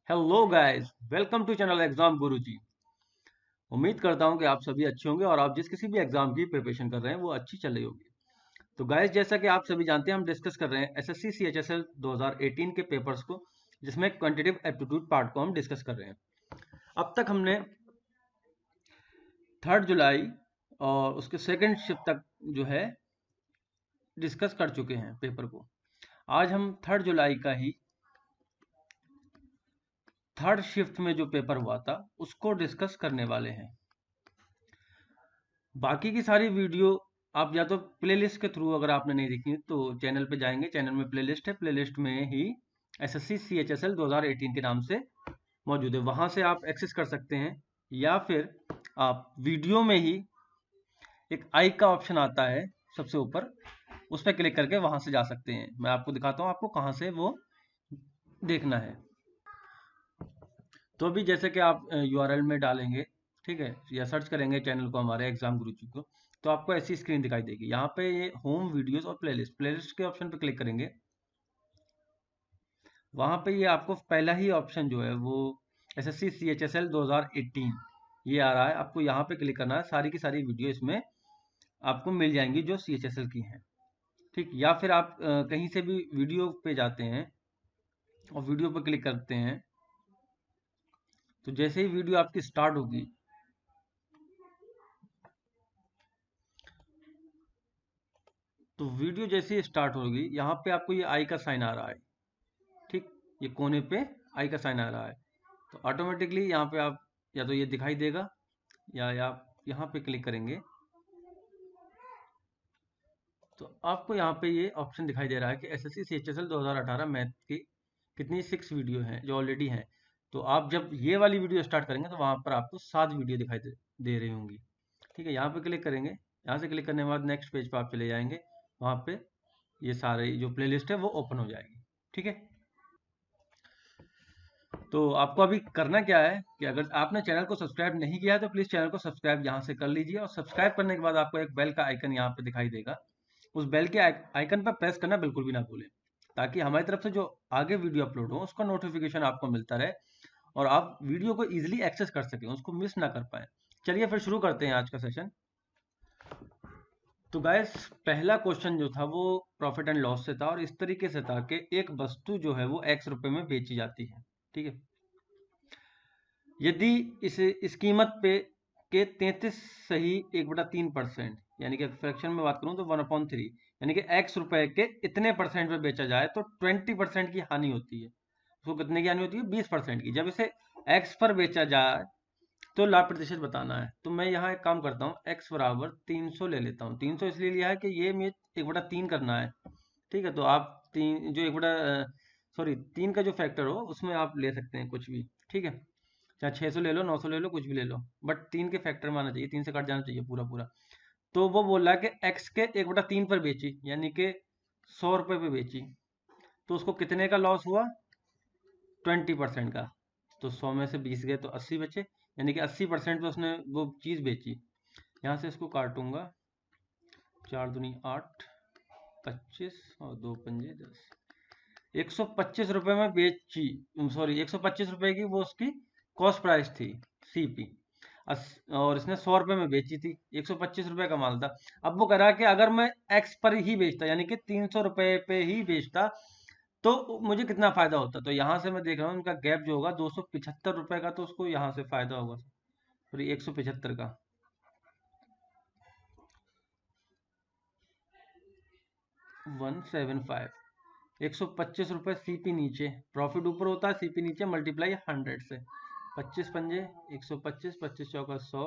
Hello guys, welcome to channel exam Guruji. उम्मीद करता हूं कि आप सभी अच्छे होंगे और आप जिस किसी भी एग्जाम की प्रिपरेशन कर रहे हैं वो अच्छी चल रही होगी। तो गाइस, जैसा कि आप सभी जानते हैं, हम डिस्कस कर रहे हैं एसएससी सीएचएसएल 2018 के पेपर्स को, जिसमें क्वांटिटेटिव एप्टीट्यूड पार्ट को हम डिस्कस कर रहे हैं। अब तक हमने 3 जुलाई और उसके सेकेंड शिफ्ट तक जो है डिस्कस कर चुके हैं पेपर को। आज हम 3 जुलाई का ही थर्ड शिफ्ट में जो पेपर हुआ था उसको डिस्कस करने वाले हैं। बाकी की सारी वीडियो आप या तो प्लेलिस्ट के थ्रू, अगर आपने नहीं देखी तो चैनल पे जाएंगे, चैनल में प्लेलिस्ट है, प्लेलिस्ट में ही एसएससी सीएचएसएल 2018 के नाम से मौजूद है, वहां से आप एक्सेस कर सकते हैं। या फिर आप वीडियो में ही एक आई का ऑप्शन आता है सबसे ऊपर, उस पर क्लिक करके वहां से जा सकते हैं। मैं आपको दिखाता हूँ आपको कहाँ से वो देखना है। तो अभी जैसे कि आप यूआरएल में डालेंगे, ठीक है, या सर्च करेंगे चैनल को हमारे एग्जाम गुरुजी को, तो आपको ऐसी स्क्रीन दिखाई देगी। यहाँ पे ये होम, वीडियोस और प्लेलिस्ट, प्लेलिस्ट के ऑप्शन पे क्लिक करेंगे। वहाँ पे ये आपको पहला ही ऑप्शन जो है वो एसएससी सीएचएसएल 2018 ये आ रहा है। आपको यहाँ पे क्लिक करना है, सारी की सारी वीडियो इसमें आपको मिल जाएंगी जो सीएचएसएल की हैं। ठीक, या फिर आप कहीं से भी वीडियो पे जाते हैं और वीडियो पे क्लिक करते हैं, तो जैसे ही वीडियो आपकी स्टार्ट होगी, तो वीडियो जैसे ही स्टार्ट होगी, यहाँ पे आपको ये आई का साइन आ रहा है। ठीक, ये कोने पे आई का साइन आ रहा है, तो ऑटोमेटिकली यहाँ पे आप या तो ये दिखाई देगा, या आप यहाँ पे क्लिक करेंगे तो आपको यहाँ पे ये ऑप्शन दिखाई दे रहा है कि एसएससी सीएचएसएल 2018 मैथ की कितनी 6 वीडियो हैं जो ऑलरेडी हैं। तो आप जब ये वाली वीडियो स्टार्ट करेंगे तो वहाँ पर आपको 7 वीडियो दिखाई दे रही होंगी। ठीक है, यहाँ पे क्लिक करेंगे, यहाँ से क्लिक करने के बाद नेक्स्ट पेज पर आप चले जाएंगे, वहाँ पे ये सारे जो प्लेलिस्ट है वो ओपन हो जाएगी। ठीक है, तो आपको अभी करना क्या है कि अगर आपने चैनल को सब्सक्राइब नहीं किया है तो प्लीज चैनल को सब्सक्राइब यहाँ से कर लीजिए, और सब्सक्राइब करने के बाद आपको एक बेल का आइकन यहाँ पे दिखाई देगा। उस बेल के आइकन पर प्रेस करना बिल्कुल भी ना भूलें, ताकि हमारी तरफ से जो आगे वीडियो अपलोड हो उसका नोटिफिकेशन आपको मिलता रहे और आप वीडियो को इजिली एक्सेस कर सकें, उसको मिस ना कर पाए। चलिए फिर शुरू करते हैं आज का सेशन। तो गाइस, पहला क्वेश्चन जो था वो प्रॉफिट एंड लॉस से था, और इस तरीके से था कि एक वस्तु जो है वो एक्स रुपए में बेची जाती है। ठीक है, यदि इसे इस कीमत पे के 33 सही 1/3%, यानी कि फ्रैक्शन में बात करूं तो 1/3, यानी कि एक्स रुपए के इतने परसेंट पे बेचा जाए तो 20% की हानि होती है। उसको कितने की हानि होती है? 20% की। जब इसे एक्स पर बेचा जाए तो लाभ प्रतिशत बताना है। तो मैं यहाँ एक काम करता हूँ, एक्स बराबर 300 ले लेता हूँ। 300 इसलिए लिया है कि ये मुझे 1/3 करना है। ठीक है, तो आप तीन जो 3 का जो फैक्टर हो उसमें आप ले सकते हैं कुछ भी। ठीक है, चाहे 600 ले लो, 900 ले लो, कुछ भी ले लो, बट 3 के फैक्टर में आना चाहिए, 3 से कट जाना चाहिए पूरा पूरा। तो वो बोल रहा है कि एक्स के 1/3 पर बेची, यानी कि 100 रुपए पे बेची, तो उसको कितने का लॉस हुआ? 20% का। तो 100 में से 20 गए तो 80 बचे, यानी कि 80% पे उसने वो चीज बेची। यहाँ से इसको काटूंगा, 4 दूनी 8, 25 और 2 पंजे 10, 125 रुपए में बेची। सॉरी, 125 रुपए की वो उसकी कॉस्ट प्राइस थी, सीपी। और इसने 100 रुपए में बेची थी, 125 रुपए का माल था। अब वो कह रहा है कि अगर मैं एक्स पर ही बेचता, यानी कि 300 रुपए पे ही बेचता, तो मुझे कितना फायदा होता। तो यहाँ से मैं देख रहा हूँ इनका गैप जो होगा 275 रुपए का, तो उसको यहाँ से फायदा होगा, सॉरी 175 का। 175, 125 रुपए सीपी नीचे, प्रॉफिट ऊपर होता है, सीपी नीचे, मल्टीप्लाई 100 से। 25 पंजे 125, 25 चौका 100,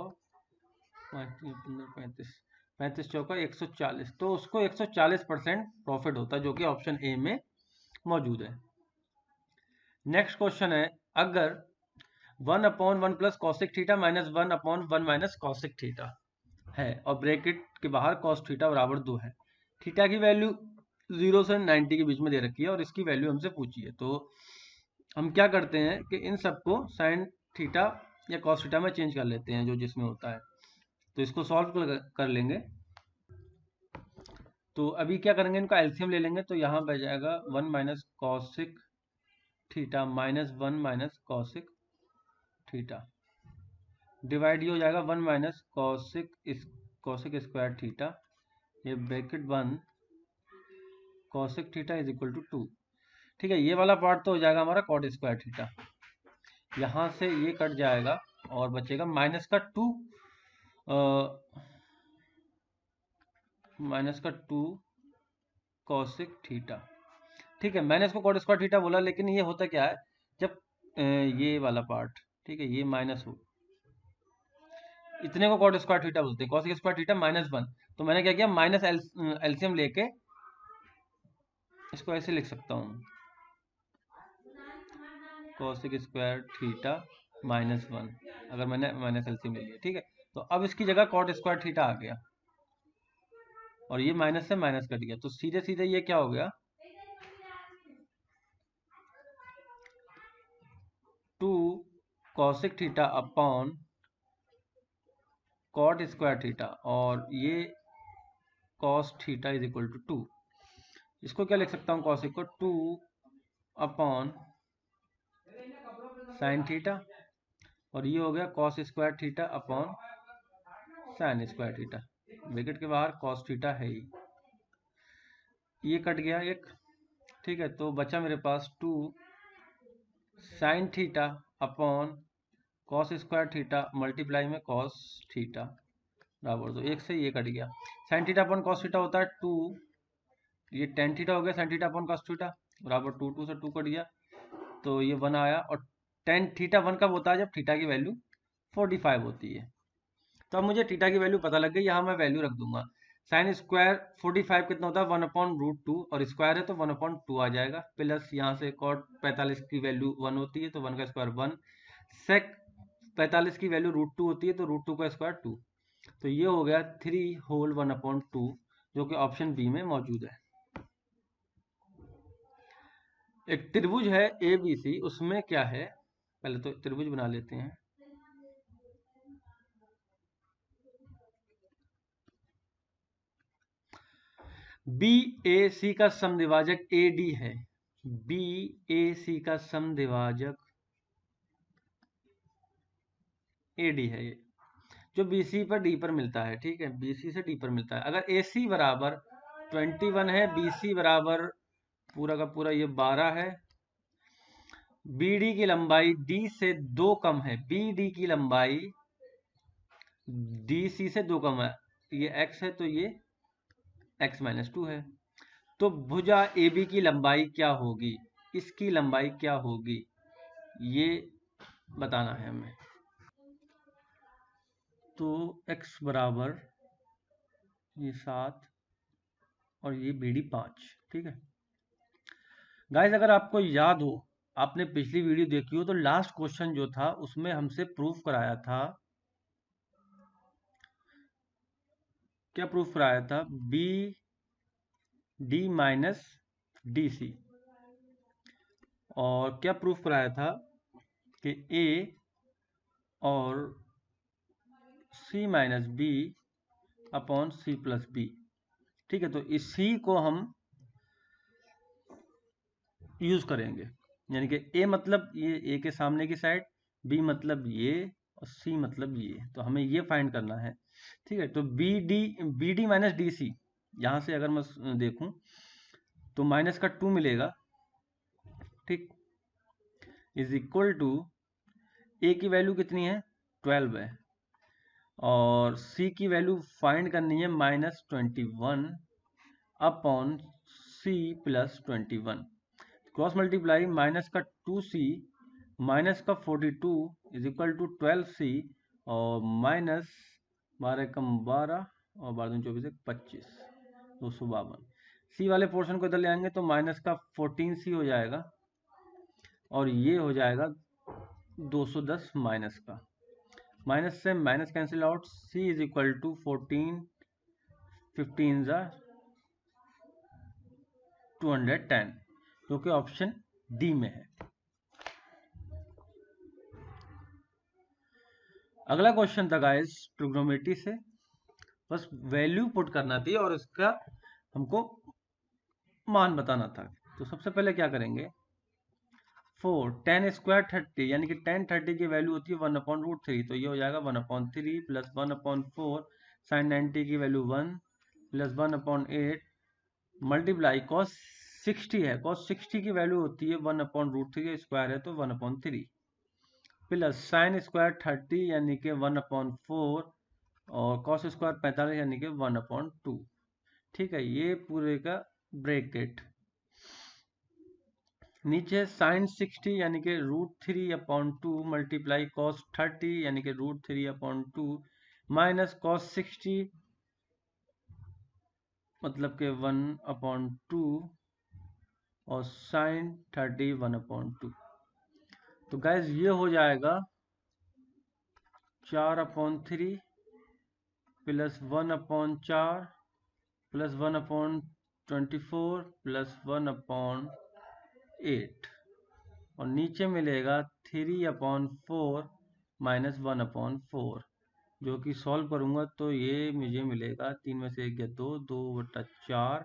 15 35, 35 चौका 140, तो उसको 140% प्रॉफिट होता है, जो कि ऑप्शन ए में मौजूद है। नेक्स्ट क्वेश्चन है, अगर 1/1 plus cosec theta minus 1/1 minus cosec theta है और ब्रैकेट के बाहर कॉस थीटा बराबर 2 है, थीटा की वैल्यू 0 से 90 के बीच में दे रखी है और इसकी वैल्यू हमसे पूछी है, तो हम क्या करते हैं कि इन सबको साइन थीटा या कॉस थीटा में चेंज कर लेते हैं जो जिसमें होता है। तो इसको सॉल्व कर लेंगे। तो अभी क्या करेंगे, इनका एलसीएम ले लेंगे, तो यहाँ बच जाएगा 1 minus cosec theta minus 1 minus cosec theta divide ये हो जाएगा 1 माइनस कॉसिक स्क्वायर थीटा, ये ब्रैकेट बंद, cosec theta is equal to 2। ठीक है, ये वाला पार्ट तो हो जाएगा हमारा कॉट स्क्वायर थीटा, यहाँ से ये कट जाएगा और बचेगा माइनस का 2 कॉसिक थीटा। ठीक है, मैंने इसको कॉट स्क्वायर थीटा बोला, लेकिन ये होता क्या है जब ये वाला पार्ट, ठीक है, ये माइनस हो, इतने को कॉट स्क्वायर थीटा बोलते हैं, कॉसिक स्क्वायर थीटा -1। तो मैंने क्या किया, माइनस एलसीएम लेके इसको ऐसे लिख सकता हूँ, कॉसिक स्क्वायर थीटा -1, अगर मैंने माइनस एलसीएम ले लिया। ठीक है, तो अब इसकी जगह कॉट स्क्वायर थीटा आ गया और ये माइनस से माइनस कट गया, तो सीधे सीधे ये क्या हो गया, 2 cosec theta upon cot square theta, और ये cos theta is equal to 2। इसको क्या लिख सकता हूँ, कॉसिक को 2 अपॉन साइन थीटा, और ये हो गया cos square theta upon sine square theta, bracket के बाहर कॉस थीटा है ही, ये कट गया एक। ठीक है, तो बचा मेरे पास 2 sine theta upon cos square theta multiply में कॉस थीटा बराबर 2, एक से ये कट गया। Sine theta upon cos theta होता है 2, ये टेन थीटा हो गया, sine theta upon cos theta बराबर 2 से 2 कट गया, तो ये 1 आया। और टेन थीटा 1 कब होता है, जब थीटा की वैल्यू 45 होती है। तो अब मुझे थीटा की वैल्यू पता लग गई, यहाँ मैं वैल्यू रख दूंगा। साइन स्क्वायर 45 कितना होता है, 1/√2, और स्क्वायर है तो 1/2 आ जाएगा, प्लस यहाँ से कॉट 45 की वैल्यू 1 होती है तो 1 का स्क्वायर 1, सेक 45 की वैल्यू √2 होती है तो √2 का स्क्वायर 2, तो ये हो गया 3 होल 1/2, जो कि ऑप्शन बी में मौजूद है। एक त्रिभुज है ABC, उसमें क्या है, पहले तो त्रिभुज बना लेते हैं। BAC का समद्विभाजक AD है, BAC का समद्विभाजक AD है, ये जो BC पर D पर मिलता है। ठीक है, BC से D पर मिलता है। अगर AC बराबर 21 है, BC बराबर पूरा का पूरा ये 12 है, BD की लंबाई D से 2 कम है, BD की लंबाई DC से 2 कम है, ये x है तो ये x-2 है, तो भुजा AB की लंबाई क्या होगी, इसकी लंबाई क्या होगी, ये बताना है हमें। तो x बराबर ये 7 और ये BD 5। ठीक है गाइस, अगर आपको याद हो, आपने पिछली वीडियो देखी हो, तो लास्ट क्वेश्चन जो था उसमें हमसे प्रूफ कराया था, क्या प्रूफ कराया था, BD माइनस DC, और क्या प्रूफ कराया था कि A और C minus B upon C plus B। ठीक है, तो इसी को हम यूज करेंगे, यानी कि A मतलब ये A के सामने की साइड, B मतलब ये, और C मतलब ये, तो हमें ये फाइंड करना है। ठीक है, तो BD माइनस DC, यहाँ से अगर मैं देखूं तो माइनस का 2 मिलेगा, ठीक, इज इक्वल टू A की वैल्यू कितनी है, 12 है, और C की वैल्यू फाइंड करनी है -21 upon C plus 21, cross multiply, minus का 2C माइनस का 42 इज इक्वल टू 12C, और माइनस 12 कम 12 और 12 24 25, 252। C वाले पोर्शन को इधर ले आएंगे तो माइनस का 14C हो जाएगा, और ये हो जाएगा 210 माइनस का, माइनस से minus cancel out, C is equal to 14 15 210, जो कि ऑप्शन डी में है। अगला क्वेश्चन था गाइस ट्रिग्नोमेट्री से, बस वैल्यू पुट करना थी और इसका हमको मान बताना था। तो सबसे पहले क्या करेंगे, 4 10 स्क्वायर 30 यानी कि 10 30 की वैल्यू होती है 1/√3, तो ये हो जाएगा 1/3 प्लस 1/4 sin 90 की वैल्यू 1 प्लस 1/8 मल्टीप्लाई cos 60 है, cos 60 की वैल्यू होती है 1/√3, स्क्वायर है तो 1/3 प्लस साइन स्क्वायर 30 यानी कि 1/4 और cos स्क्वायर 45 यानी कि 1/2। ठीक है, ये पूरे का ब्रैकेट। नीचे साइन 60 यानी कि √3/2 मल्टीप्लाई cos 30 यानी कि √3/2 माइनस cos 60 मतलब कि 1/2 और साइन 30 1/2। तो गाइज ये हो जाएगा 4/3 प्लस 1/4 प्लस 1/24 प्लस 1/8 और नीचे मिलेगा 3/4 माइनस 1/4, जो कि सॉल्व करूंगा तो ये मुझे मिलेगा 3 में से 1 गया 2, 2/4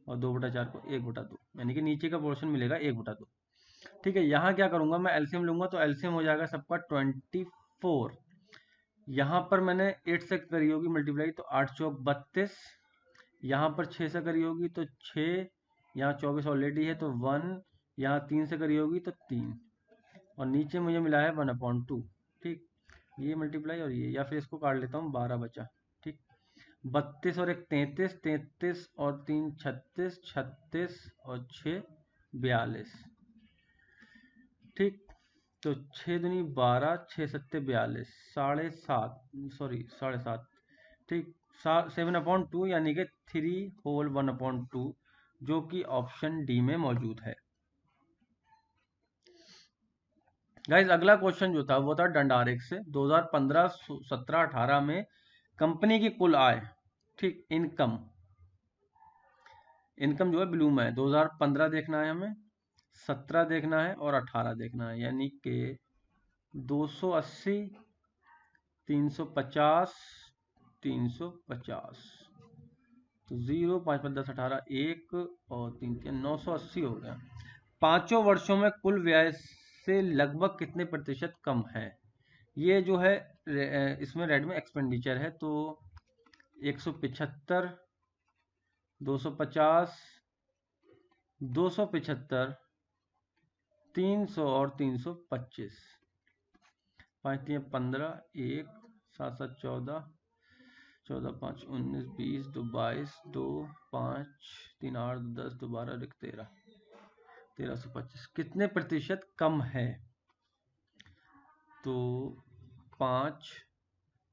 और 2/4 को 1/2, यानी कि नीचे का पोर्शन मिलेगा 1/2। ठीक है, यहाँ क्या करूंगा मैं एलसीएम लूंगा, तो एलसीएम हो जाएगा सबका 24। यहाँ पर मैंने 8 से करी होगी मल्टीप्लाई, तो 8 चौक 32, यहाँ पर 6 से करी होगी तो 6, यहाँ 24 ऑलरेडी है तो 1, यहाँ 3 से करी होगी तो 3 और नीचे मुझे मिला है 1/2। ठीक, ये मल्टीप्लाई और ये, या फिर इसको काट लेता हूँ, 12 बचा। ठीक, 32 और 1 33, 33 और 3 36, 36 और 6 42। ठीक, तो 6 दूनी 12, 6 सत्ते 42, 7.5 सॉरी 7.5। ठीक, 7/2 यानी कि 3 होल 1/2, जो कि ऑप्शन डी में मौजूद है। गाइस अगला क्वेश्चन जो था वो था डंडारेक से 2015 17 18 में कंपनी की कुल आय। ठीक, इनकम जो है ब्लू में है, 2015 देखना है हमें, 17 देखना है और 18 देखना है, यानी कि 280 350 350, तो 0 5 5 10 18 1 और 3 3 980 हो गया। पांचों वर्षों में कुल व्यय से लगभग कितने प्रतिशत कम है? ये जो है इसमें रेड में एक्सपेंडिचर है, तो 175 250 275 300 और 325, 5 3 15 1 7 7 14 14 5 19 20 2 22 2 5 3 8 10 2 12 13 1325 कितने प्रतिशत कम है? तो 5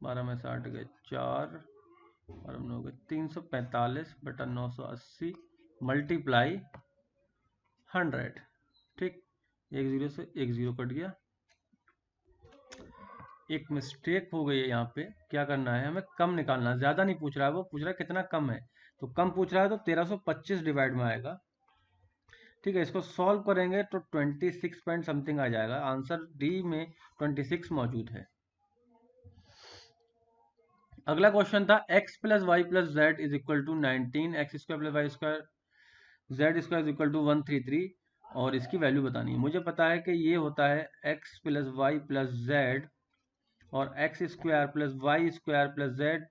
12 में 60 गए 4 और हम लोग 345/980 मल्टीप्लाई 100। ठीक, 1 0 से 1 0 कट गया। एक मिस्टेक हो गई है यहाँ पे, क्या करना है हमें, कम निकालना, ज्यादा नहीं पूछ रहा है, वो पूछ रहा है कितना कम है, तो कम पूछ रहा है तो 1325 डिवाइड में आएगा। ठीक है, इसको सॉल्व करेंगे तो 26 पॉइंट समथिंग आ जाएगा, आंसर डी में 26 मौजूद है। अगला क्वेश्चन था x plus Y plus Z is equal to 19, X square plus Y square Z square is equal to 133 और इसकी वैल्यू बतानी है। मुझे पता है कि ये होता है x plus Y plus Z और X square plus Y square plus Z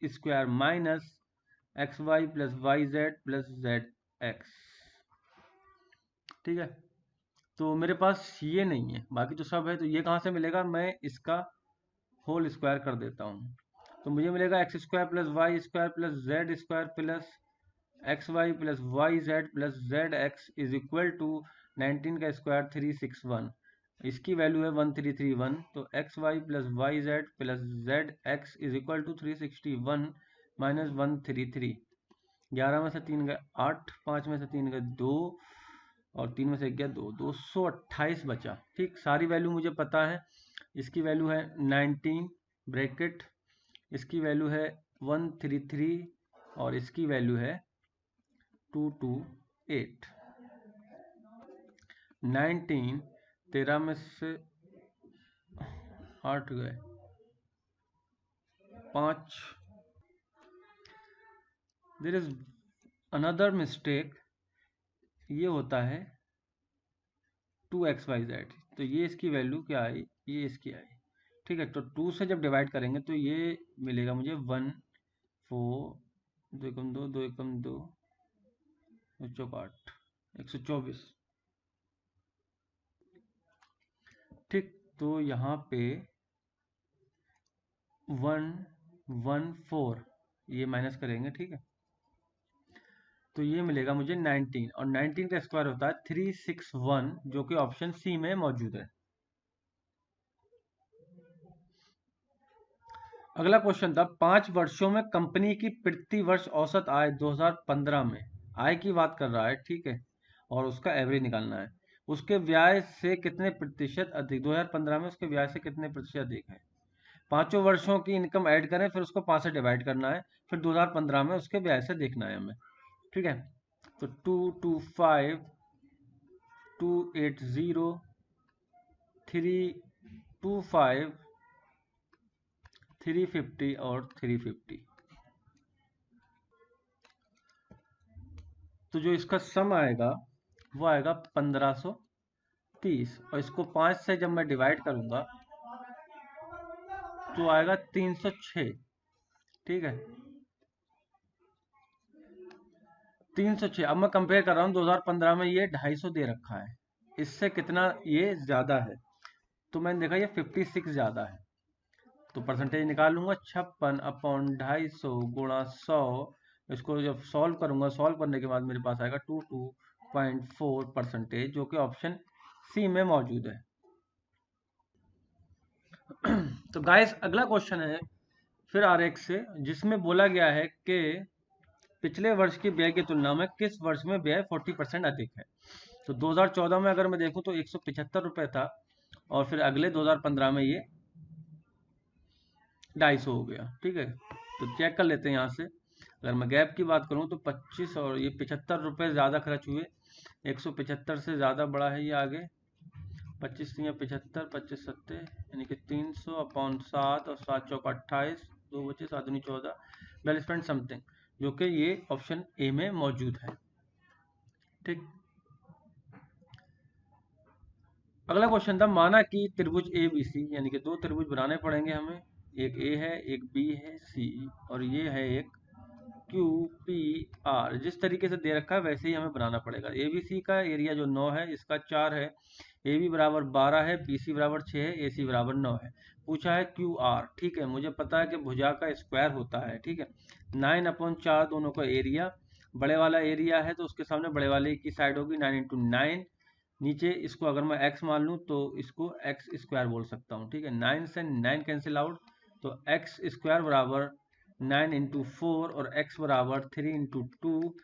square minus X Y plus Y Z plus Z X. ठीक है, तो मेरे पास ये नहीं है, बाकी तो सब है, तो ये कहाँ से मिलेगा, मैं इसका होल स्क्वायर कर देता हूँ, तो मुझे मिलेगा X square plus Y square plus Z square plus X Y plus Y Z plus Z X is equal to 19 का स्क्वायर 361, इसकी वैल्यू है 1331, तो X Y plus Y Z plus Z X is equal to 361 minus 133, 11 में से 3 गए 8, 5 में से 3 गए 2 और 3 में से 1 गया 2, 228 बचा। ठीक, सारी वैल्यू मुझे पता है, इसकी वैल्यू है 19 ब्रैकेट, इसकी वैल्यू है 133 और इसकी वैल्यू है 228। 19 13 में से 8 गए 5। देयर इज अनदर मिस्टेक, ये होता है 2xyz, तो ये इसकी वैल्यू क्या आई, ये इसकी आई। ठीक है, तो 2 से जब डिवाइड करेंगे तो ये मिलेगा मुझे 1 4 2 एकम 2 2 एकम 2 चौक 8 124। ठीक, तो यहाँ पे 114 ये माइनस करेंगे। ठीक है, तो ये मिलेगा मुझे 19, और 19 का स्क्वायर होता है 361, जो कि ऑप्शन सी में मौजूद है। अगला क्वेश्चन था, 5 वर्षों में कंपनी की प्रति वर्ष औसत आय 2015 में, आय की बात कर रहा है। ठीक है, और उसका एवरेज निकालना है। उसके ब्याज से कितने प्रतिशत अधिक, 2015 में उसके ब्याज से कितने प्रतिशत अधिक है। पांचों वर्षों की इनकम ऐड करें, फिर उसको 5 से डिवाइड करना है, फिर 2015 में उसके ब्याज से देखना है हमें। ठीक है, तो 225 280 325 350 और 350। तो जो इसका सम आएगा वो आएगा 1530, और इसको 5 से जब मैं डिवाइड करूंगा तो आएगा 306। ठीक है, 306। अब मैं कंपेयर कर रहा हूँ, 2015 में ये 250 दे रखा है, इससे कितना ये ज्यादा है, तो मैंने देखा ये 56 ज्यादा है। तो परसेंटेज निकाल लूंगा, 56/250 गुणा 100। इसको जब सॉल्व करूंगा, सॉल्व करने के बाद मेरे पास आएगा 22.4%, जो कि ऑप्शन सी में मौजूद है। तो गाइस, अगला क्वेश्चन है फिर आरेख से, जिसमें बोला गया है कि पिछले वर्ष के व्यय की तुलना में किस वर्ष में व्यय 40% अधिक है। तो 2014 में अगर मैं देखूं तो 175 रुपए था, और फिर अगले 2015 में ये 250 हो गया। ठीक है, तो चेक कर लेते हैं यहाँ से। अगर मैं गैप की बात करूं तो 25 और ये 75 रुपए ज्यादा खर्च हुए, 175 से ज्यादा बड़ा है ये आगे। 25 या 75, 25 सत्ते यानी कि 300/7, और 7 चौक 28, 2 बचे 7 दूनी 14, 42 समथिंग, जो कि ये ऑप्शन ए में मौजूद है। ठीक, अगला क्वेश्चन था, माना कि त्रिभुज ए बी सी, यानी कि दो त्रिभुज बनाने पड़ेंगे हमें, एक ए है, एक बी है, सी, और ये है एक क्यू पी आर। जिस तरीके से दे रखा है वैसे ही हमें बनाना पड़ेगा। ए बी सी का एरिया जो 9 है, इसका 4 है, ए बी बराबर 12 है, बी सी बराबर 6 है, ए सी बराबर 9 है। पूछा है क्यू आर। ठीक है, मुझे पता है कि भुजा का स्क्वायर होता है। ठीक है, 9/4 दोनों का एरिया, बड़े वाला एरिया है तो उसके सामने बड़े वाले की साइड होगी 9/9। नीचे इसको अगर मैं x मान लूँ तो इसको एक्स स्क्वायर बोल सकता हूँ। ठीक है, 9 से 9 कैंसिल आउट, तो एक्स स्क्वायर बराबर 9/4, और x बराबर 3/2,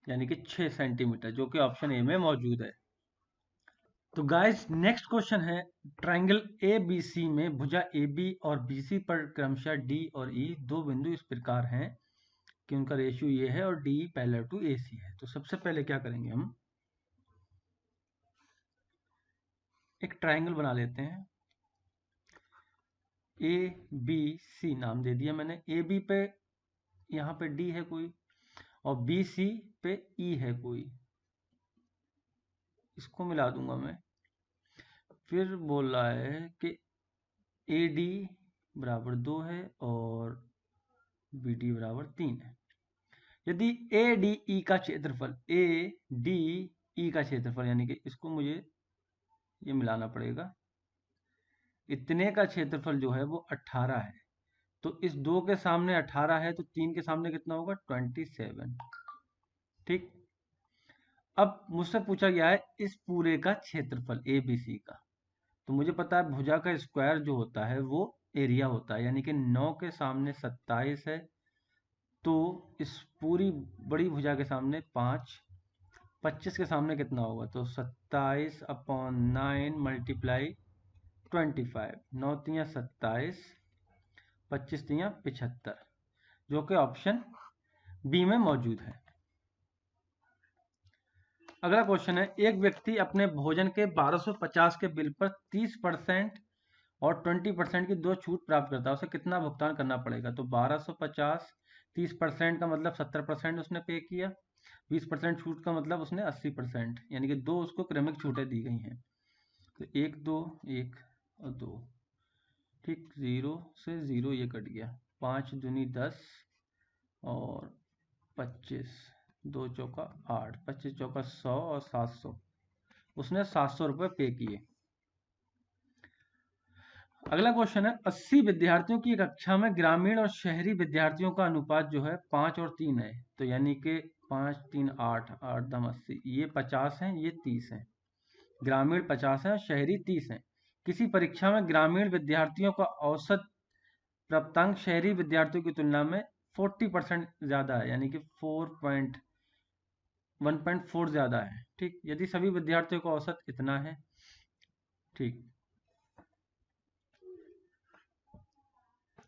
यानी कि 6 सेंटीमीटर, जो कि ऑप्शन ए में मौजूद है। तो गाइस, नेक्स्ट क्वेश्चन है, ट्रायंगल ए बी सी में भुजा ए बी और बी सी पर क्रमशः डी और ई दो बिंदु इस प्रकार हैं कि उनका रेशियो ये है और डी पैरेलल टू ए सी है। तो सबसे पहले क्या करेंगे, हम एक ट्रायंगल बना लेते हैं। ए बी सी नाम दे दिया मैंने। ए बी पे यहाँ पे डी है कोई, और बी सी पे ई है कोई, इसको मिला दूंगा मैं। फिर बोल रहा है कि ए डी बराबर 2 है और बी डी बराबर 3 है। यदि ए डी ई का क्षेत्रफल, ए डी ई का क्षेत्रफल, यानी कि इसको मुझे ये मिलाना पड़ेगा, इतने का क्षेत्रफल जो है वो 18 है। तो इस 2 के सामने 18 है, तो 3 के सामने कितना होगा, 27। ठीक, अब मुझसे पूछा गया है इस पूरे का क्षेत्रफल ए बी सी का। तो मुझे पता है भुजा का स्क्वायर जो होता है वो एरिया होता है, यानी कि 9 के सामने 27 है, तो इस पूरी बड़ी भुजा के सामने 5, 25 के सामने कितना होगा, तो 27/9 मल्टीप्लाई 25, 9 तियां 27, 25 तियां 75, जो कि ऑप्शन बी में मौजूद है। अगला क्वेश्चन है, एक व्यक्ति अपने भोजन के 1250 के बिल पर 30% और 20% की दो छूट प्राप्त करता है, उसे कितना भुगतान करना पड़ेगा। तो 1250, 30% का मतलब 70% उसने पे किया, 20% छूट का मतलब उसने 80%, यानी कि दो उसको क्रमिक छूटें दी गई हैं। तो 1 2 1 और 2, ठीक, 0 से 0 ये कट गया, 5 दूनी 10 और 25, 2 चौका 8, 25 चौका 100 और 700, उसने 700 रुपये पे किए। अगला क्वेश्चन है 80 विद्यार्थियों की कक्षा में ग्रामीण और शहरी विद्यार्थियों का अनुपात जो है 5 और 3 है, तो यानी कि 5 3 8 8 दम 80, ये 50 हैं, ये 30 हैं। ग्रामीण 50 है और शहरी 30 हैं। किसी परीक्षा में ग्रामीण विद्यार्थियों का औसत प्राप्तांक शहरी विद्यार्थियों की तुलना में 40% ज्यादा है, यानी कि 1.4 ज्यादा है, ठीक। यदि सभी विद्यार्थियों का औसत इतना है, ठीक।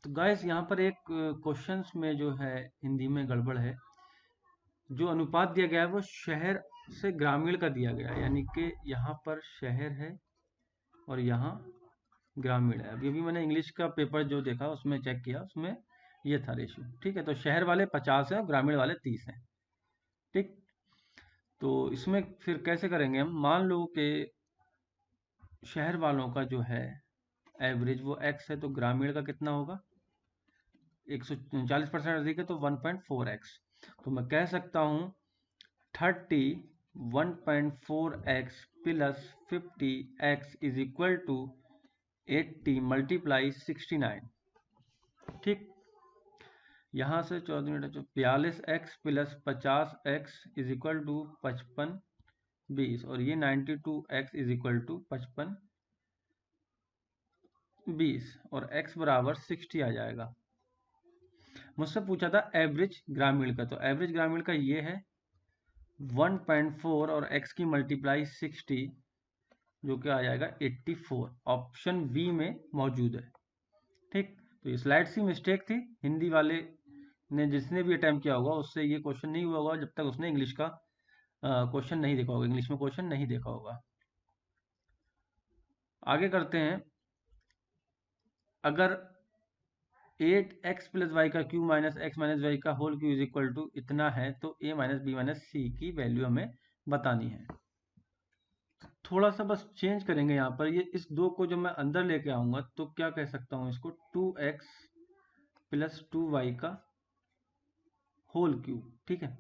तो गाइस यहाँ पर एक क्वेश्चंस में जो है हिंदी में गड़बड़ है। जो अनुपात दिया गया है वो शहर से ग्रामीण का दिया गया है, यानी कि यहाँ पर शहर है और यहाँ ग्रामीण है। अभी मैंने इंग्लिश का पेपर जो देखा उसमें चेक किया, उसमें ये था रेशियो, ठीक है। तो शहर वाले 50 है और ग्रामीण वाले 30 हैं, ठीक। तो इसमें फिर कैसे करेंगे हम, मान लो कि शहर वालों का जो है एवरेज वो x है, तो ग्रामीण का कितना होगा, 140% अधिक है तो 1.4x। तो मैं कह सकता हूँ 30 1.4x plus 50x is equal to 80 multiply 69, ठीक। यहाँ से 14 minute 42x plus 50x is equal to 55 20, और ये 92x इज इक्वल टू 55 20, और x बराबर 60 आ जाएगा। मुझसे पूछा था एवरेज ग्रामीण का, तो एवरेज ग्रामीण का ये है 1.4 और x की मल्टीप्लाई 60, जो कि आ जाएगा 84, ऑप्शन बी में मौजूद है, ठीक। तो ये स्लाइड सी मिस्टेक थी, हिंदी वाले ने जिसने भी अटेम्प्ट किया होगा उससे ये क्वेश्चन नहीं हुआ होगा जब तक उसने इंग्लिश का क्वेश्चन नहीं देखा होगा, इंग्लिश में क्वेश्चन नहीं देखा होगा। आगे करते हैं, अगर 8x प्लस वाई का Q minus X minus Y का whole Q is equal to इतना है, तो a minus B minus C की वैल्यू हमें बतानी है। थोड़ा सा बस चेंज करेंगे यहाँ पर, ये इस 2 को जब मैं अंदर लेके आऊंगा तो क्या कह सकता हूँ इसको, 2x प्लस 2y का होल क्यूब, ठीक है।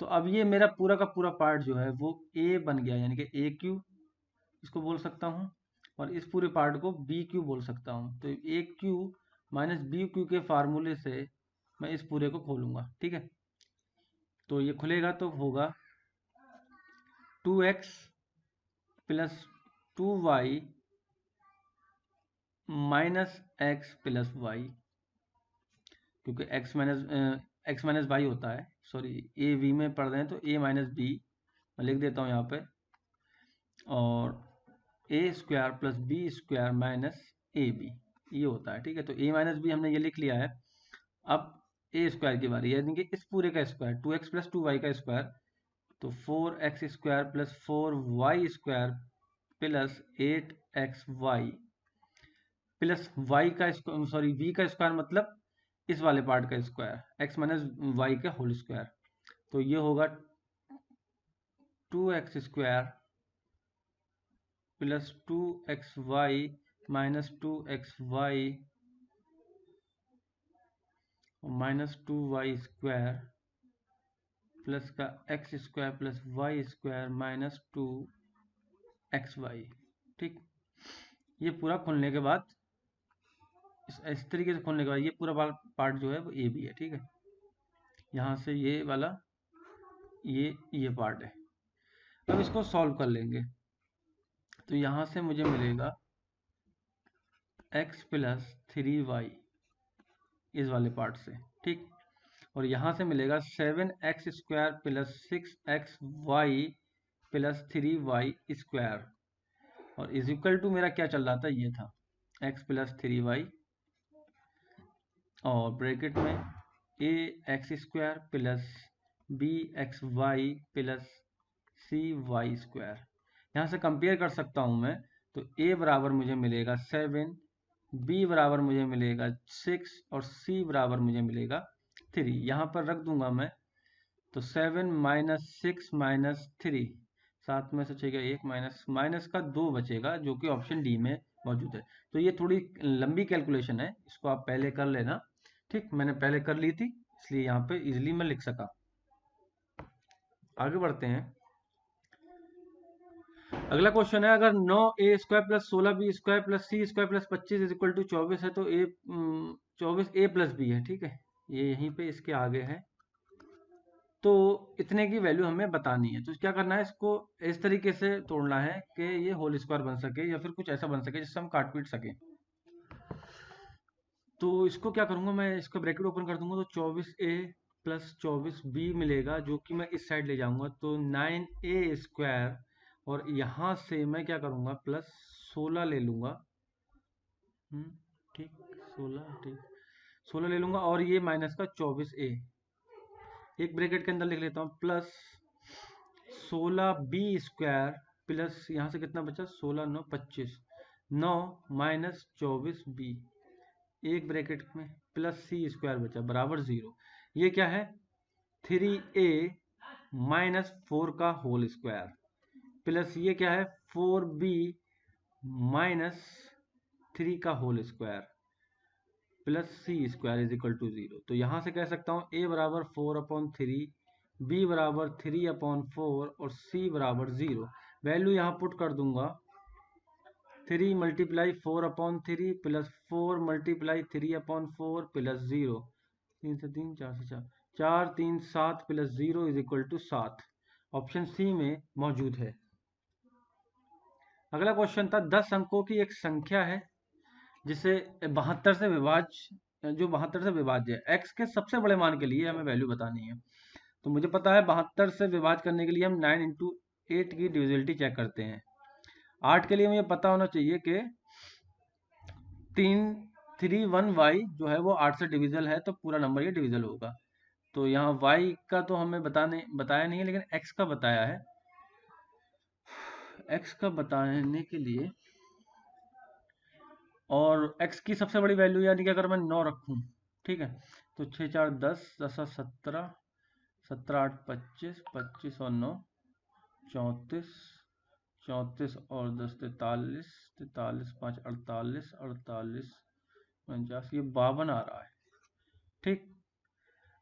तो अब ये मेरा पूरा का पूरा पार्ट जो है वो a बन गया, यानी कि a क्यू इसको बोल सकता हूँ, और इस पूरे पार्ट को b क्यू बोल सकता हूँ। तो a Q minus B Q के फार्मूले से मैं इस पूरे को खोलूंगा, ठीक है। तो ये खुलेगा तो होगा 2x plus 2y minus X plus Y, क्योंकि x माइनस वाई होता है, सॉरी ए वी में पढ़ रहे हैं तो a माइनस बी मैं लिख देता हूँ यहाँ पे, और A square plus B square minus A B ये होता है, ठीक है। तो a माइनस बी हमने ये लिख लिया है। अब ए स्क्वायर की बारी, यानी कि इस पूरे का स्क्वायर 2x प्लस 2y का स्क्वायर, तो 4x square plus 4y square plus 8xy plus y का सॉरी v का स्क्वायर मतलब इस वाले पार्ट का स्क्वायर x माइनस वाई का होल स्क्वायर, तो ये होगा 2x square plus 2xy minus 2xy minus 2y square plus का x square plus y square minus 2xy, ठीक। ये पूरा खोलने के बाद इस तरीके से खोलने के बाद ये पूरा पार्ट जो है वो ए बी है, ठीक है। यहाँ से ये वाला ये पार्ट है। अब इसको सॉल्व कर लेंगे, तो यहाँ से मुझे मिलेगा x प्लस 3y इस वाले पार्ट से, ठीक। और यहाँ से मिलेगा 7x square plus 6xy plus 3y square, और इज इक्वल टू मेरा क्या चल रहा था, ये था x प्लस 3y और ब्रैकेट में a X square plus B X Y plus C Y square. यहाँ से कंपेयर कर सकता हूँ मैं, तो a बराबर मुझे मिलेगा 7, b बराबर मुझे मिलेगा 6 और c बराबर मुझे मिलेगा 3। यहाँ पर रख दूंगा मैं, तो 7 माइनस 6 माइनस 3, 7 में से 6 का 1 माइनस का 2 बचेगा, जो कि ऑप्शन डी में मौजूद है। तो ये थोड़ी लंबी कैलकुलेशन है, इसको आप पहले कर लेना। ठीक, मैंने पहले कर ली थी, इसलिए यहाँ पे इजिली मैं लिख सका। आगे बढ़ते हैं। अगला क्वेश्चन है, अगर 9a² plus 16b² plus c² plus 25 is equal to 24 है, तो 24a प्लस b है। ठीक है, ये यहीं पे इसके आगे है। तो इतने की वैल्यू हमें बतानी है। तो क्या करना है, इसको इस तरीके से तोड़ना है कि ये होल स्क्वायर बन सके, या फिर कुछ ऐसा बन सके जिससे हम काट पीट सके। तो इसको क्या करूंगा, मैं इसका ब्रैकेट ओपन कर दूंगा, तो 24a प्लस 24b मिलेगा, जो कि मैं इस साइड ले जाऊंगा, तो 9a²। और यहाँ से मैं क्या करूंगा, प्लस 16 ले लूंगा। ठीक, 16, ठीक, 16 ले लूंगा, और ये माइनस का 24a, एक ब्रैकेट के अंदर लिख लेता हूँ, प्लस 16b² प्लस यहाँ से कितना बचा, 16 9 25, 9 माइनस 24b, एक ब्रैकेट में, प्लस c² बचा बराबर 0। ये क्या है, 3a माइनस 4 का होल स्क्वायर, प्लस ये क्या है, 4b माइनस 3 का whole square, plus c² is equal to 0। तो यहां से कह सकता हूं a बराबर 4/3, b बराबर 3/4 और c बराबर 0। वैल्यू यहां पुट कर दूंगा, 3 मल्टीप्लाई 4/3 प्लस 4 मल्टीप्लाई 3/4 प्लस 0, 3 से 3, 4 से 4, 4 3 7 plus 0 is equal to 7। Option C में मौजूद है। अगला क्वेश्चन था, 10 अंकों की एक संख्या है जिसे 72 से विभाज्य है। x के सबसे बड़े मान के लिए हमें वैल्यू बतानी है। तो मुझे पता है 72 से विभाज्य करने के लिए हम 9 × 8 की डिविजिबिलिटी चेक करते हैं। 8 के लिए मुझे पता होना चाहिए कि 331y जो है वो 8 से डिविजल है, तो पूरा नंबर ये डिविजल होगा। तो यहाँ y का तो हमें बताया नहीं है, लेकिन x का बताया है। x का बताने के लिए, और x की सबसे बड़ी वैल्यू यानी कि अगर मैं 9 रखूं, ठीक है, तो 6 4 10, 10 17, 17 8 25, 25 और 9 34, 34 और 10 43, 43 5 48, 48 49, ये 52 आ रहा है। ठीक,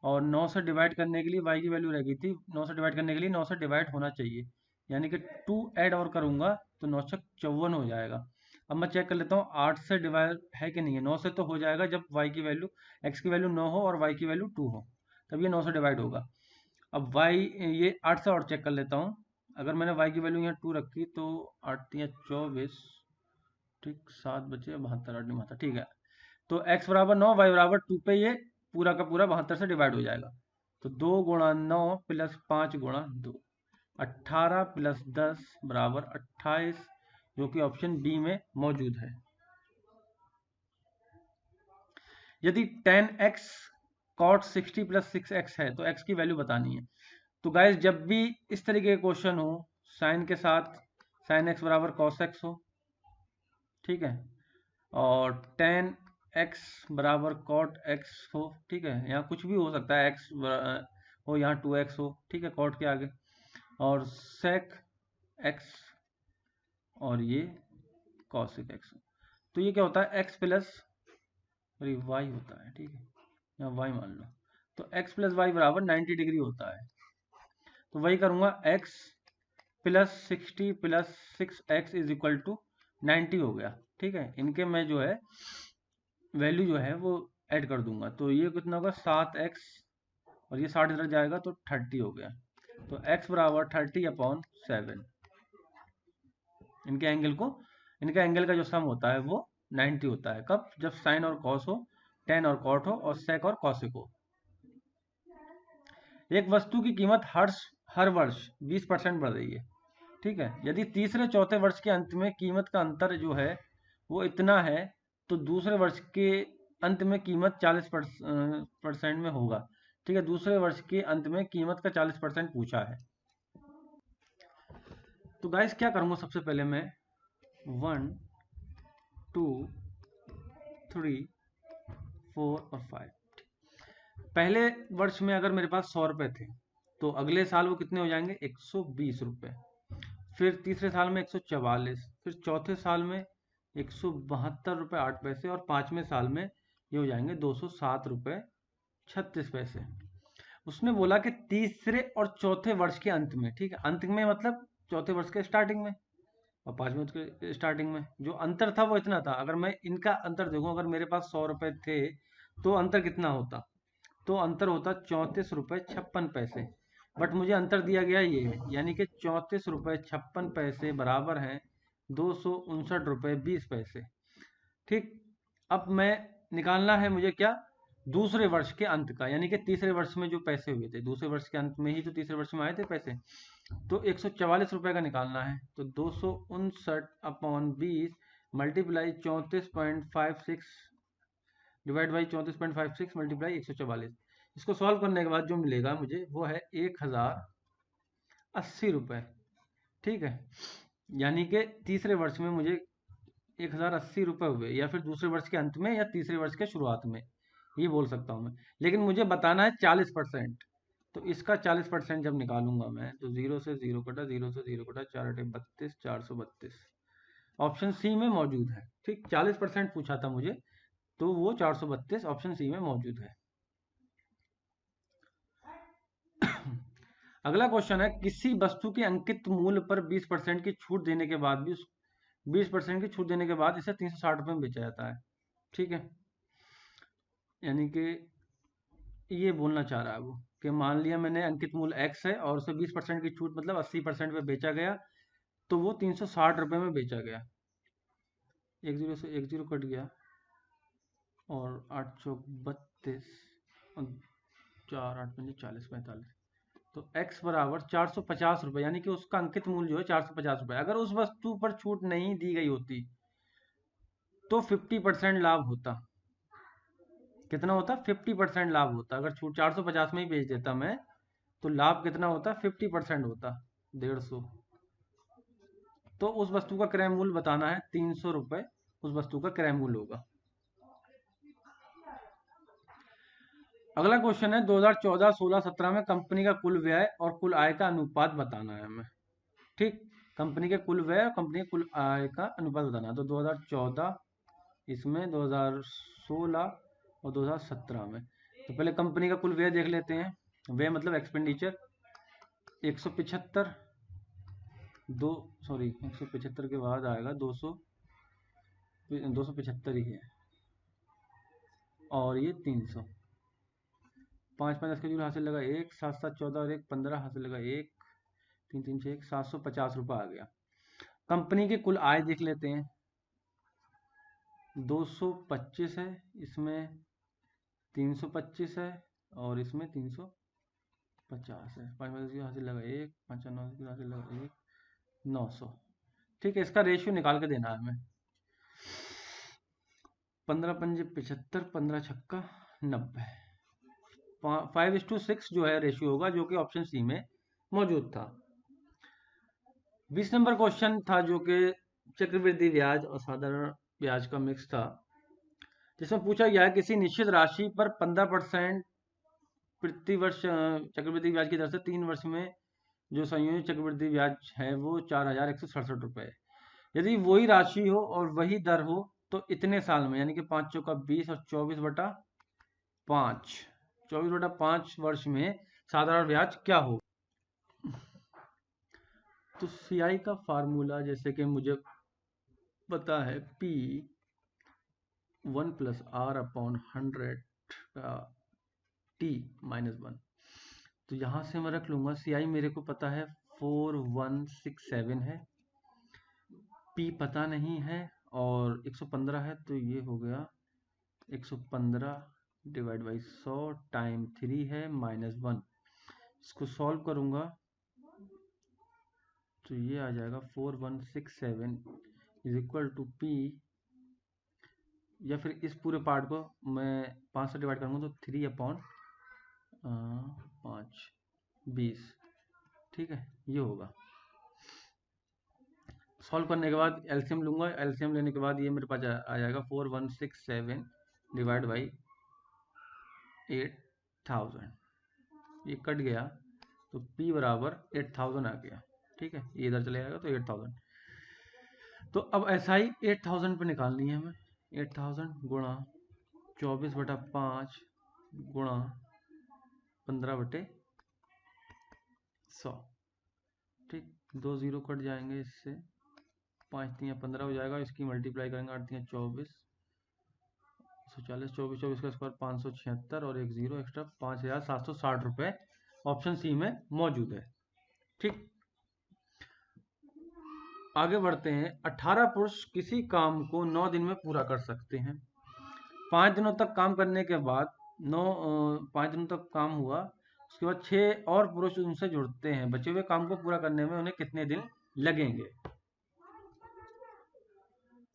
और 9 से डिवाइड करने के लिए y की वैल्यू रह गई थी, 9 से डिवाइड करने के लिए 9 से डिवाइड होना चाहिए, यानी कि 2 ऐड और करूंगा तो 9 से 54 हो जाएगा। अब मैं चेक कर लेता हूँ 8 से डिवाइड है कि नहीं है। 9 से तो हो जाएगा जब y की वैल्यू, x की वैल्यू 9 हो और y की वैल्यू 2 हो, तब ये 9 से डिवाइड होगा। अब y, ये 8 से और चेक कर लेता हूँ। अगर मैंने y की वैल्यू यहाँ 2 रखी तो 8 या 24, ठीक, 7 बचे, 72 8 72, ठीक है। तो x बराबर 9, y बराबर 2 पे ये पूरा का पूरा 72 से डिवाइड हो जाएगा। तो 2 × 9 प्लस 5 × 2, 18 प्लस 10 बराबर 28, जो कि ऑप्शन बी में मौजूद है। यदि 10x cot 60 प्लस 6x है, तो x की वैल्यू बतानी है। तो गाइस, जब भी इस तरीके के क्वेश्चन हो, साइन के साथ sin x बराबर cos x हो, ठीक है, और 10x बराबर cot x हो, ठीक है, यहाँ कुछ भी हो सकता है, x हो, यहाँ 2x हो, ठीक है, cot के आगे, और sec x और ये cosec x हो, तो ये क्या होता है, x प्लस y होता है, ठीक है, यहाँ y मान लो, तो x प्लस वाई बराबर 90 डिग्री होता है। तो वही करूंगा, x plus 60 plus 6x is equal to 90 हो गया, ठीक है। इनके मैं जो है वैल्यू जो है वो ऐड कर दूंगा, तो ये कितना होगा, 7x, और ये 60 इधर जाएगा तो 30 हो गया। तो x बराबर 30/7। इनके एंगल का जो सम होता है वो 90 होता है। कब, जब साइन और कॉस हो, टेन और कॉट हो, और सेक और कॉसिक हो। एक वस्तु की कीमत हर वर्ष 20% बढ़ रही है, ठीक है। यदि तीसरे चौथे वर्ष के अंत में कीमत का अंतर जो है वो इतना है, तो दूसरे वर्ष के अंत में कीमत 40% में होगा, ठीक है। दूसरे वर्ष के अंत में कीमत का 40% पूछा है। तो गाइस, क्या करूंगा, सबसे पहले मैं 1 2 3 4 और 5, पहले वर्ष में अगर मेरे पास 100 रुपए थे, तो अगले साल वो कितने हो जाएंगे, 120 रुपए। फिर तीसरे साल में 144, फिर चौथे साल में 172 रुपये 8 पैसे, और पांचवें साल में ये हो जाएंगे 207 रुपये 36 पैसे। उसने बोला कि तीसरे और चौथे वर्ष के अंत में, ठीक है, अंत में मतलब चौथे वर्ष के स्टार्टिंग में और पांचवें वर्ष के स्टार्टिंग में जो अंतर था वो इतना था। अगर मैं इनका अंतर देखूं, अगर मेरे पास 100 रुपए थे तो अंतर कितना होता, तो अंतर होता 34 रुपये 56 पैसे। बट मुझे अंतर दिया गया ये है, यानी कि 34 रुपये 56 पैसे बराबर हैं 259 रुपये 20 पैसे। ठीक। अब मैं निकालना है मुझे क्या, दूसरे वर्ष के अंत का, यानी कि तीसरे वर्ष में जो पैसे हुए थे, दूसरे वर्ष के अंत में ही तो तीसरे वर्ष में आए थे पैसे, तो 144 रुपये का निकालना है। तो 259/20 मल्टीप्लाई 34.56 डिवाइड बाई 34.56 मल्टीप्लाई 144। इसको सॉल्व करने के बाद जो मिलेगा मुझे वो है 1080 रुपये। ठीक है, यानी कि तीसरे वर्ष में मुझे 1080 रुपये हुए, या फिर दूसरे वर्ष के अंत में या तीसरे वर्ष के शुरुआत में, ये बोल सकता हूँ मैं। लेकिन मुझे बताना है 40%, तो इसका 40% जब निकालूंगा मैं, तो 0 से 0 कटा, 0 से 0 कटा, 4 अटे 32, 432 ऑप्शन सी में मौजूद है। ठीक, 40% पूछा था मुझे, तो वो 432 ऑप्शन सी में मौजूद है। अगला क्वेश्चन है, किसी वस्तु के अंकित मूल्य पर 20% की छूट देने के बाद भी 20% की छूट देने के बाद इसे 360 रुपये में बेचा जाता है। ठीक है, यानी कि ये बोलना चाह रहा है वो कि मान लिया मैंने अंकित मूल्य x है और उसे 20% की छूट मतलब 80% पे बेचा गया, तो वो 360 रुपये में बेचा गया। एक जीरो से एक जीरो कट गया और 8 चौक 32 और 4 8 5 40 45, तो x बराबर 450 रुपये, यानी कि उसका अंकित मूल्य जो है 450 रुपये। अगर उस वस्तु पर छूट नहीं दी गई होती तो 50% लाभ होता। कितना होता, 50% लाभ होता। अगर छूट 450 में ही बेच देता मैं, तो लाभ कितना होता, 50% होता, 150। तो उस वस्तु का क्रय मूल्य बताना है, 300 रुपये उस वस्तु का क्रय मूल्य होगा। अगला क्वेश्चन है, 2014, 16, 17 में कंपनी का कुल व्यय और कुल आय का अनुपात बताना है हमें। ठीक, कंपनी के कुल व्यय और कंपनी के कुल आय का अनुपात बताना है। तो 2014 इसमें, 2016 और 2017 में। तो पहले कंपनी का कुल व्यय देख लेते हैं। व्यय मतलब एक्सपेंडिचर, 175 175 के बाद आएगा 275 ही है, और ये 300। 5 5 10 का जूल हासिल लगा 1, 7 7 14 और 1 15 हासिल लगा 1, 3 3 6 1, 750 रुपये आ गया। कंपनी की कुल आय देख लेते हैं, 225 है, इसमें 325 है और इसमें 350 है। 5 5 हासिल लगा 1, 5 9 हासिल लगा 1, 900। ठीक है, इसका रेशियो निकाल के देना है हमें। 15 पंजे 75, 15 छक्का 90, 5:6 जो है रेशियो होगा, जो कि ऑप्शन सी में मौजूद था। 20 नंबर क्वेश्चन था जो कि चक्रवृद्धि ब्याज और साधारण ब्याज का मिक्स था, जिसमें पूछा गया है किसी निश्चित राशि पर 15% प्रति वर्ष चक्रवृद्धि ब्याज की दर से 3 वर्ष में जो संयोजित चक्रवृद्धि ब्याज है वो 4167 रुपये है। यदि वही राशि हो और वही दर हो तो इतने साल में, यानी कि 5 चौका 20 और 24/5 वर्ष में साधारण ब्याज क्या हो। तो सीआई का फार्मूला जैसे कि मुझे पता है, P 1 + R/100 का T -1। तो यहाँ से मैं रख लूँगा, सीआई मेरे को पता है 4167 है, P पता नहीं है और 115 है, तो ये हो गया 115 डिवाइड बाई 100 टाइम 3 है -1। इसको सॉल्व करूँगा तो ये आ जाएगा 4167 इज इक्वल टू P, या फिर इस पूरे पार्ट को मैं 5 से डिवाइड करूँगा तो 3/5 20। ठीक है, ये होगा। सॉल्व करने के बाद एलसीएम लूँगा, एलसीएम लेने के बाद ये मेरे पास आ जाएगा 4167 डिवाइड बाई 8000, ये कट गया तो P बराबर 8000 आ गया। ठीक है, ये इधर चले जाएगा तो 8000। तो अब SI 8000 पे निकालनी है हमें। 8000 गुणा 24/5 गुणा 15/100। ठीक, 2 0 कट जाएंगे इससे, 5 3 15 हो जाएगा, इसकी मल्टीप्लाई करेंगे 8 3 24, 140, 24 24 का स्क्वायर 576 और एक 0 एक्स्ट्रा 5760 रुपये ऑप्शन सी में मौजूद है। ठीक, आगे बढ़ते हैं। 18 पुरुष किसी काम को 9 दिन में पूरा कर सकते हैं। 5 दिनों तक काम करने के बाद 5 दिनों तक काम हुआ, उसके बाद 6 और पुरुष उनसे जुड़ते हैं। बचे हुए काम को पूरा करने में उन्हें कितने दिन लगेंगे?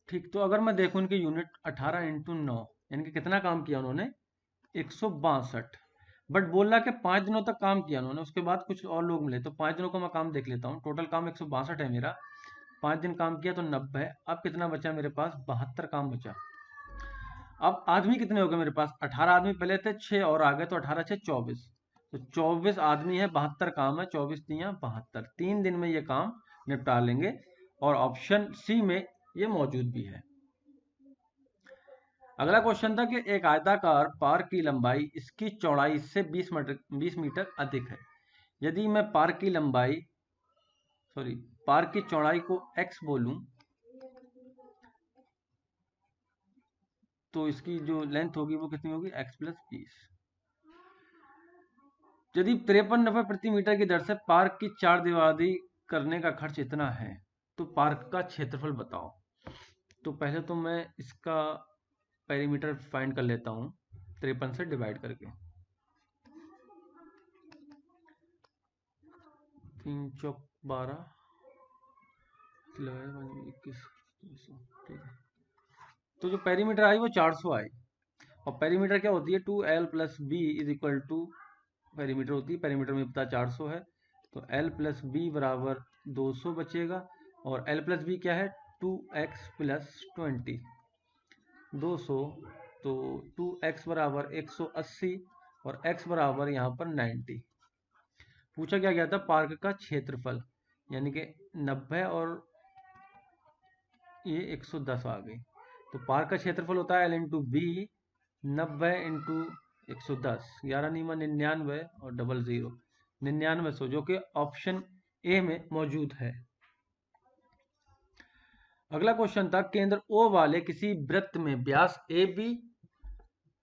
ठीक, तो अगर मैं देखूं इनके यूनिट 18 × 9 यानी कि कितना काम किया उन्होंने? 162। बट बोल रहा कि 5 दिनों तक काम किया उन्होंने, उसके बाद कुछ और लोग मिले, तो 5 दिनों का मैं काम देख लेता हूँ। टोटल काम 162 है मेरा, 5 दिन काम किया तो 90। अब कितना बचा मेरे पास? 72 काम बचा। अब आदमी कितने हो गए मेरे पास? 18 आदमी पहले थे, 6 और आ गए, तो 18 6 24, तो 24 आदमी है, 72 काम है, 24 3 72। 3 दिन में ये काम निपटा लेंगे और ऑप्शन सी में ये मौजूद भी है। अगला क्वेश्चन था कि एक आयताकार पार्क की लंबाई इसकी चौड़ाई से 20 मीटर अधिक है। यदि मैं पार्क की चौड़ाई को x बोलूं तो इसकी जो लेंथ होगी वो कितनी होगी? x + 20। यदि 53 रुपए प्रति मीटर की दर से पार्क की 4 दीवारी करने का खर्च इतना है, तो पार्क का क्षेत्रफल बताओ। तो पहले तो मैं इसका पेरीमीटर फाइंड कर लेता हूँ 53 से डिवाइड करके। 3 चौक 12, 21, ठीक है। तो जो पेरीमीटर आई वो 400 आई, और पेरीमीटर क्या होती है? 2l + b = पेरीमीटर होती है, पेरीमीटर में पता 400 है, तो l + b = 200 बचेगा, और l + b क्या है? 2x + 20, 200, तो 2x = 180 और x बराबर यहाँ पर 90। पूछा क्या गया था? पार्क का क्षेत्रफल, यानी कि 90 और ये 110 आ गई। तो पार्क का क्षेत्रफल होता है l × b, 90 × 110, 11 9 99 और 00 9900, जो कि ऑप्शन ए में मौजूद है। अगला क्वेश्चन था, केंद्र O वाले किसी वृत्त में व्यास AB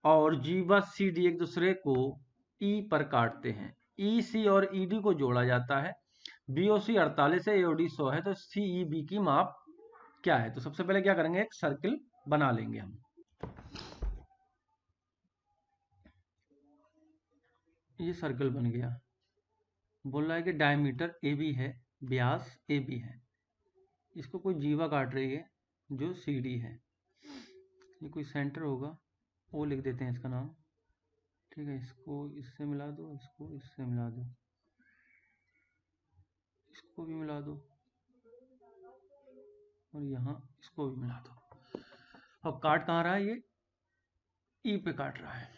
और जीवा CD एक दूसरे को E पर काटते हैं। EC और ED को जोड़ा जाता है। BOC 48 है, AOD 100 है, तो CEB की माप क्या है? तो सबसे पहले क्या करेंगे? एक सर्किल बना लेंगे हम। ये सर्कल बन गया। बोल रहा है कि डायमीटर AB है, व्यास AB है, इसको कोई जीवा काट रही है जो CD है। ये कोई सेंटर होगा, वो लिख देते हैं इसका नाम। ठीक है, इसको इससे मिला दो, इसको इससे मिला दो, इसको भी मिला दो, और यहाँ इसको भी मिला दो। अब काट कहाँ रहा है? ये E पे काट रहा है।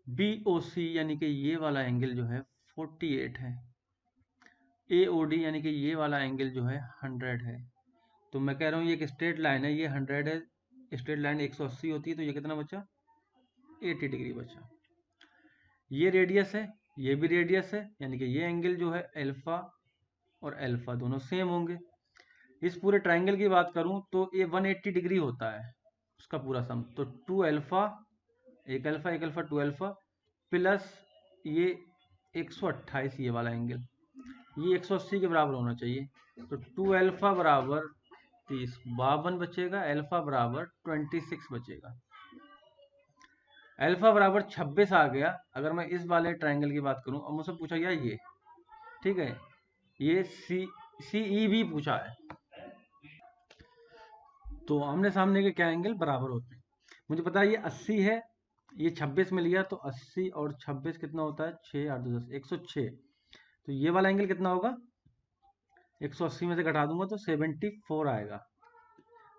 BOC यानी कि ये वाला एंगल जो है 48 है। AOD यानी कि ये वाला एंगल जो है 100 है। तो मैं कह रहा हूँ ये एक स्ट्रेट लाइन है, ये 100 है, स्ट्रेट लाइन 180 होती है, तो ये कितना बचा? 80 डिग्री बचा। ये रेडियस है, ये भी रेडियस है, यानी कि ये एंगल जो है अल्फा और अल्फा दोनों सेम होंगे। इस पूरे ट्राइंगल की बात करूं तो ये 180 डिग्री होता है उसका पूरा सम, तो 2 अल्फा, एक अल्फा 2 अल्फा प्लस ये 128, ये वाला एंगल, ये 180 के बराबर होना चाहिए। तो 2 अल्फा बराबर 30, 52 बचेगा, अल्फा बराबर 26 बचेगा। अल्फा बराबर 26 आ गया। अगर मैं इस वाले ट्राइंगल की बात करूं, अब मुझसे पूछा गया ये, ठीक है, ये CEB पूछा है, तो आमने सामने के क्या एंगल बराबर होते हैं? मुझे पता है ये 80 है, ये 26 मिल गया, तो 80 और 26 कितना होता है? 6 8 2 10, 106। तो ये वाला एंगल कितना होगा? 180 में से घटा दूंगा तो 74 आएगा।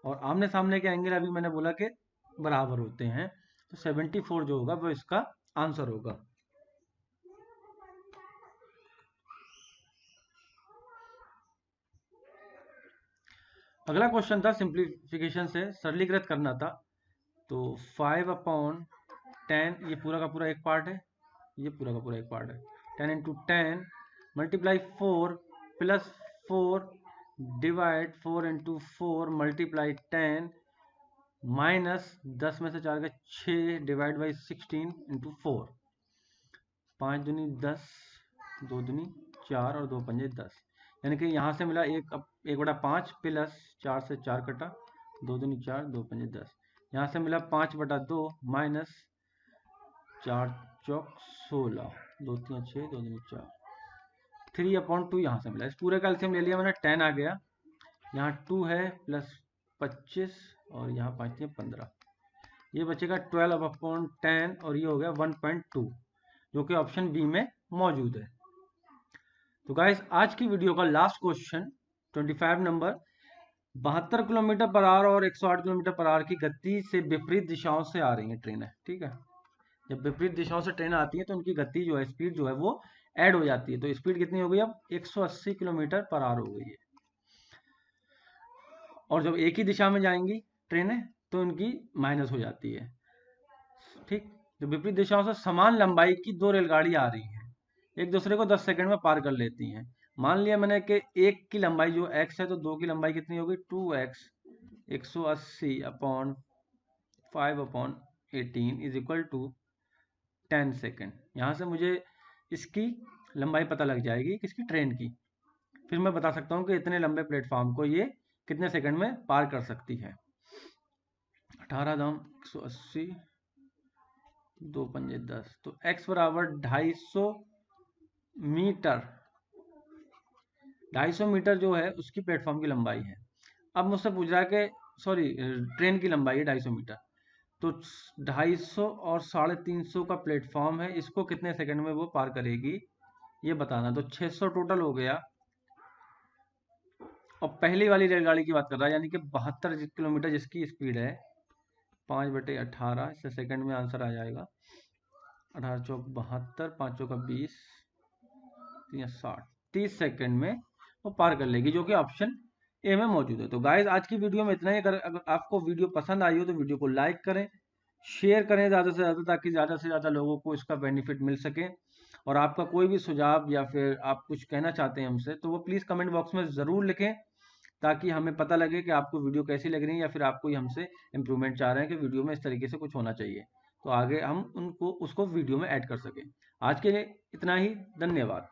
और आमने सामने के एंगल अभी मैंने बोला कि बराबर होते हैं, तो 74 जो होगा वो इसका आंसर होगा। अगला क्वेश्चन था सिंप्लीफिकेशन से सरलीकृत करना था। तो 5/10, ये पूरा का पूरा एक पार्ट है, ये पूरा का पूरा एक पार्ट है। 10 into 10 multiply 4 plus 4 divide 4 into 4 multiply 10 minus 10 में से 4 का 6 डिवाइड बाई 16 इंटू 4। 5 दूनी 10, 2 दूनी 4 और 2 पंजे 10, यानी कि यहाँ से मिला 1/5 प्लस 4 से 4 कटा, 2 दूनी 4, 2 पंजे 10। यहाँ से मिला 5/2 माइनस 4 चौक 16, 2 3 6, 2 दूनी 4, 3/2 यहाँ से मिला। इस पूरे का एलसीएम ले लिया मैंने, 10 आ गया। यहाँ 2 है प्लस 25 और यहाँ 5 है 15, ये बचेगा 12/10 और ये हो गया 1.2, जो कि ऑप्शन बी में मौजूद है। तो गाइस आज की वीडियो का last question 25 number, 72 kilometre per hour और 108 किलोमीटर पर आवर की गति से विपरीत दिशाओं से आ रही है ट्रेनें, ठीक है। जब विपरीत दिशाओं से ट्रेन आती है तो उनकी गति जो है, स्पीड जो है वो ऐड हो जाती है। तो स्पीड कितनी हो गई अब? 180 किलोमीटर पर आवर हो गई है। और जब एक ही दिशा में जाएंगी ट्रेनें तो इनकी माइनस हो जाती है, ठीक। तो विपरीत दिशाओं से समान लंबाई की 2 रेलगाड़ी आ रही हैं, एक दूसरे को 10 सेकंड में पार कर लेती हैं। मान लिया मैंने कि एक की लंबाई जो x है, तो 2 की लंबाई कितनी होगी? 2x 180/5/18 is equal to 10 second. यहाँ से मुझे इसकी लंबाई पता लग जाएगी किसकी? ट्रेन की। फिर मैं बता सकता हूँ कि इतने लंबे प्लेटफॉर्म को ये कितने सेकंड में पार कर सकती है। 18 दाम 180, 2 पंजे 10, तो x बराबर 250 मीटर, 250 मीटर जो है उसकी प्लेटफॉर्म की लंबाई है। अब मुझसे पूछ रहा है कि सॉरी, ट्रेन की लंबाई है 250 मीटर, तो 250 और 350 का प्लेटफॉर्म है, इसको कितने सेकंड में वो पार करेगी ये बताना। तो 600 टोटल हो गया। और पहली वाली रेलगाड़ी की बात कर रहा है, यानी कि 72 किलोमीटर जिसकी स्पीड है, 5/18, इससे सेकंड में आंसर आ जाएगा। 18 चौक 72, 5 चौका 20, 3 60, 30 सेकंड में वो पार कर लेगी, जो कि ऑप्शन ए में मौजूद है। तो गाइस आज की वीडियो में इतना ही। अगर आपको वीडियो पसंद आई हो तो वीडियो को लाइक करें, शेयर करें ज़्यादा से ज़्यादा, ताकि ज़्यादा से ज़्यादा लोगों को इसका बेनिफिट मिल सके। और आपका कोई भी सुझाव या फिर आप कुछ कहना चाहते हैं हमसे, तो वो प्लीज़ कमेंट बॉक्स में ज़रूर लिखें, ताकि हमें पता लगे कि आपको वीडियो कैसी लग रही है, या फिर आप कोई हमसे इम्प्रूवमेंट चाह रहे हैं कि वीडियो में इस तरीके से कुछ होना चाहिए, तो आगे हम उसको वीडियो में ऐड कर सकें। आज के लिए इतना ही, धन्यवाद।